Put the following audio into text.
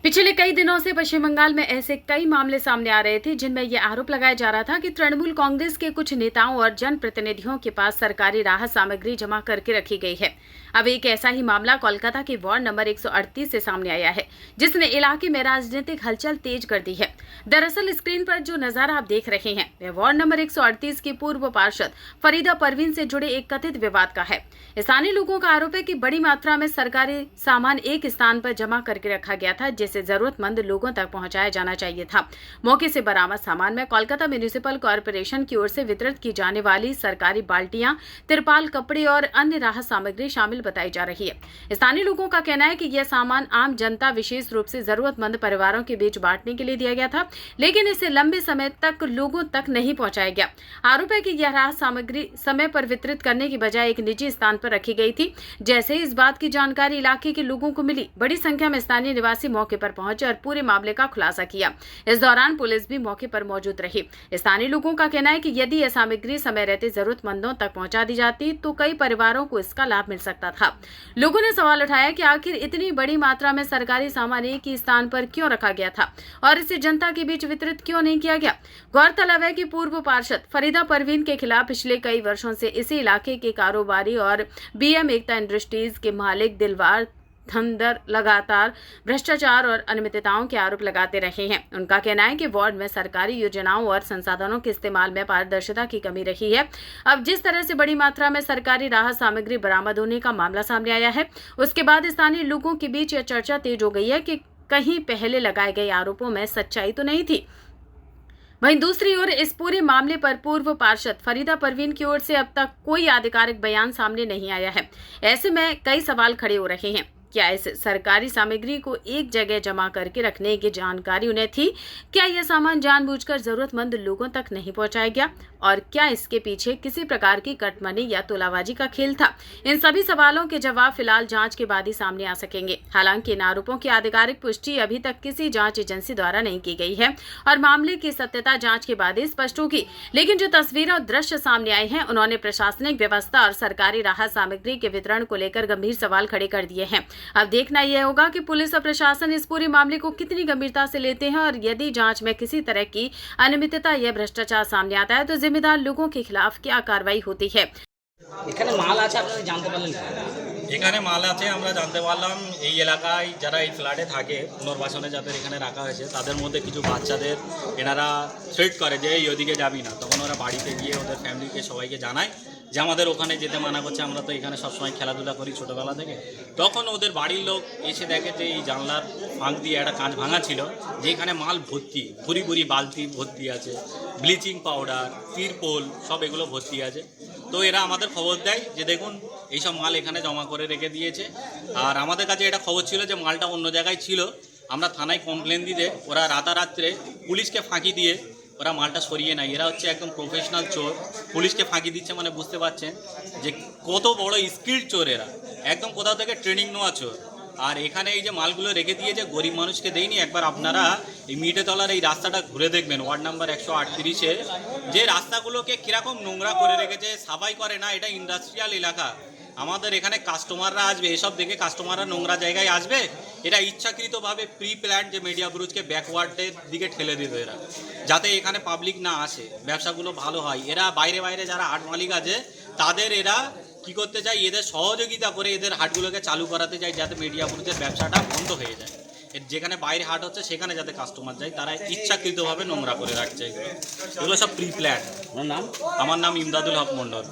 पिछले कई दिनों से पश्चिम बंगाल में ऐसे कई मामले सामने आ रहे थे जिनमें यह आरोप लगाया जा रहा था कि तृणमूल कांग्रेस के कुछ नेताओं और जनप्रतिनिधियों के पास सरकारी राहत सामग्री जमा करके रखी गई है। अब एक ऐसा ही मामला कोलकाता के वार्ड नंबर 138 से सामने आया है, जिसने इलाके में राजनीतिक हलचल तेज कर दी है। दरअसल स्क्रीन पर जो नजारा आप देख रहे हैं वह वार्ड नंबर 138 की पूर्व पार्षद फरीदा परवीन से जुड़े एक कथित विवाद का है। स्थानीय लोगों का आरोप है कि बड़ी मात्रा में सरकारी सामान एक स्थान पर जमा करके रखा गया था, जिसे जरूरतमंद लोगों तक पहुंचाया जाना चाहिए था। मौके से बरामद सामान में कोलकाता म्युनिसिपल कॉर्पोरेशन की ओर से वितरित की जाने वाली सरकारी बाल्टियां, तिरपाल, कपड़े और अन्य राहत सामग्री शामिल बताई जा रही है। स्थानीय लोगों का कहना है कि यह सामान आम जनता, विशेष रूप से जरूरतमंद परिवारों के बीच बांटने के लिए दिया गया था, लेकिन इसे लंबे समय तक लोगों तक नहीं पहुंचाया गया। आरोप है कि यह राहत सामग्री समय पर वितरित करने की बजाय एक निजी स्थान पर रखी गई थी। जैसे इस बात की जानकारी इलाके के लोगों को मिली, बड़ी संख्या में स्थानीय निवासी मौके पर पहुंचे और पूरे मामले का खुलासा किया। इस दौरान पुलिस भी मौके पर मौजूद रही। स्थानीय लोगों का कहना है कि यदि यह सामग्री समय रहते जरूरतमंदों तक पहुंचा दी जाती तो कई परिवारों को इसका लाभ मिल सकता था। लोगों ने सवाल उठाया कि आखिर इतनी बड़ी मात्रा में सरकारी सामान एक ही स्थान पर क्यों रखा गया था और इसे जनता के बीच वितरित क्यों नहीं किया गया। गौरतलब है कि पूर्व पार्षद फरीदा परवीन के खिलाफ पिछले कई वर्षों से इसी इलाके के कारोबारी और बीएम एकता इंडस्ट्रीज के मालिक दिलवार धनदर लगातार भ्रष्टाचार और अनियमितताओं के आरोप लगाते रहे हैं। उनका कहना है कि वार्ड में सरकारी योजनाओं और संसाधनों के इस्तेमाल में पारदर्शिता की कमी रही है। अब जिस तरह से बड़ी मात्रा में सरकारी राहत सामग्री बरामद होने का मामला सामने आया है, उसके बाद स्थानीय लोगों के बीच यह चर्चा तेज हो गई है कि कहीं पहले लगाए गए आरोपों में सच्चाई तो नहीं थी। वहीं दूसरी ओर इस पूरे मामले पर पूर्व पार्षद फरीदा परवीन की ओर से अब तक कोई आधिकारिक बयान सामने नहीं आया है। ऐसे में कई सवाल खड़े हो रहे हैं। क्या इस सरकारी सामग्री को एक जगह जमा करके रखने की जानकारी उन्हें थी? क्या यह सामान जानबूझकर जरूरतमंद लोगों तक नहीं पहुंचाया गया? और क्या इसके पीछे किसी प्रकार की कटमनी या तोलाबाजी का खेल था? इन सभी सवालों के जवाब फिलहाल जांच के बाद ही सामने आ सकेंगे। हालांकि इन आरोपों की आधिकारिक पुष्टि अभी तक किसी जांच एजेंसी द्वारा नहीं की गई है और मामले की सत्यता जांच के बाद ही स्पष्ट होगी। लेकिन जो तस्वीरें और दृश्य सामने आए हैं, उन्होंने प्रशासनिक व्यवस्था और सरकारी राहत सामग्री के वितरण को लेकर गंभीर सवाल खड़े कर दिए हैं। अब देखना यह होगा कि पुलिस और प्रशासन इस पूरे मामले को कितनी गंभीरता से लेते हैं और यदि जांच में किसी तरह की अनियमितता या भ्रष्टाचार सामने आता है तो जिम्मेदार लोगों के खिलाफ क्या कार्रवाई होती है। এখানে মাল আছে আপনারা জানতে পারলেন? এখানে মাল আছে আমরা জানতে পারলাম এই এলাকায় যারা এই ফ্ল্যাটে থাকে পুনর্বাসনে যাদের এখানে রাখা হয়েছে তাদের মধ্যে কিছু বাচ্চাদের এনারা থ্রেট করে যে এই ওদিকে যাবি না, তখন ওরা বাড়িতে গিয়ে ওদের ফ্যামিলিকে সবাইকে জানায় যে আমাদের ওখানে যেতে মানা করছে, আমরা তো এখানে সবসময় খেলাধুলা করি ছোটোবেলা থেকে। তখন ওদের বাড়ির লোক এসে দেখে যে এই জানলার ফাঁক দিয়ে একটা কাঁচ ভাঙা ছিল, যেখানে মাল ভর্তি, ভুরি ভুরি বালতি ভর্তি আছে, ব্লিচিং পাউডার, তিরপোল সব এগুলো ভর্তি আছে। তো এরা আমাদের খবর দেয় যে দেখুন এইসব মাল এখানে জমা করে রেখে দিয়েছে। আর আমাদের কাছে এটা খবর ছিল যে মালটা অন্য জায়গায় ছিল। আমরা থানায় কমপ্লেন দিতে ওরা রাতারাত্রে পুলিশকে ফাঁকি দিয়ে ওরা মালটা সরিয়ে নেয়। এরা হচ্ছে একদম প্রফেশনাল চোর। পুলিশকে ফাঁকি দিচ্ছে মানে বুঝতে পারছেন যে কত বড় স্কিল্ড চোর এরা, একদম কোথাও থেকে ট্রেনিং নেওয়া চোর। আর এখানে এই যে মালগুলো রেখে দিয়েছে গরিব মানুষকে দেয়নি। একবার আপনারা এই মিঠেতলার এই রাস্তাটা ঘুরে দেখবেন, ওয়ার্ড নাম্বার 138-এ যে রাস্তাগুলোকে কীরকম নোংরা করে রেখেছে, সাফাই করে না। এটা ইন্ডাস্ট্রিয়াল এলাকা, আমাদের এখানে কাস্টমাররা আসবে, এসব দেখে কাস্টমাররা নোংরা জায়গায় আসবে। এরা ইচ্ছাকৃতভাবে প্রি প্ল্যান যে মিডিয়া ব্রুজকে ব্যাকওয়ার্ডের দিকে ঠেলে দিত এরা, যাতে এখানে পাবলিক না আসে, ব্যবসাগুলো ভালো হয়। এরা বাইরে বাইরে যারা হাট মালিক আছে তাদের এরা কী করতে চায়, এদের সহযোগিতা করে এদের হাটগুলোকে চালু করাতে চায় যাতে মিডিয়া ব্রুজের ব্যবসাটা বন্ধ হয়ে যায়। যেখানে বাইরে হাট হচ্ছে সেখানে যাতে কাস্টমার যায়, তারা ইচ্ছাকৃতভাবে নোংরা করে রাখছে। এগুলো সব প্রি প্ল্যান। আপনার নাম? আমার নাম ইমদাদুল হক মন্ডল।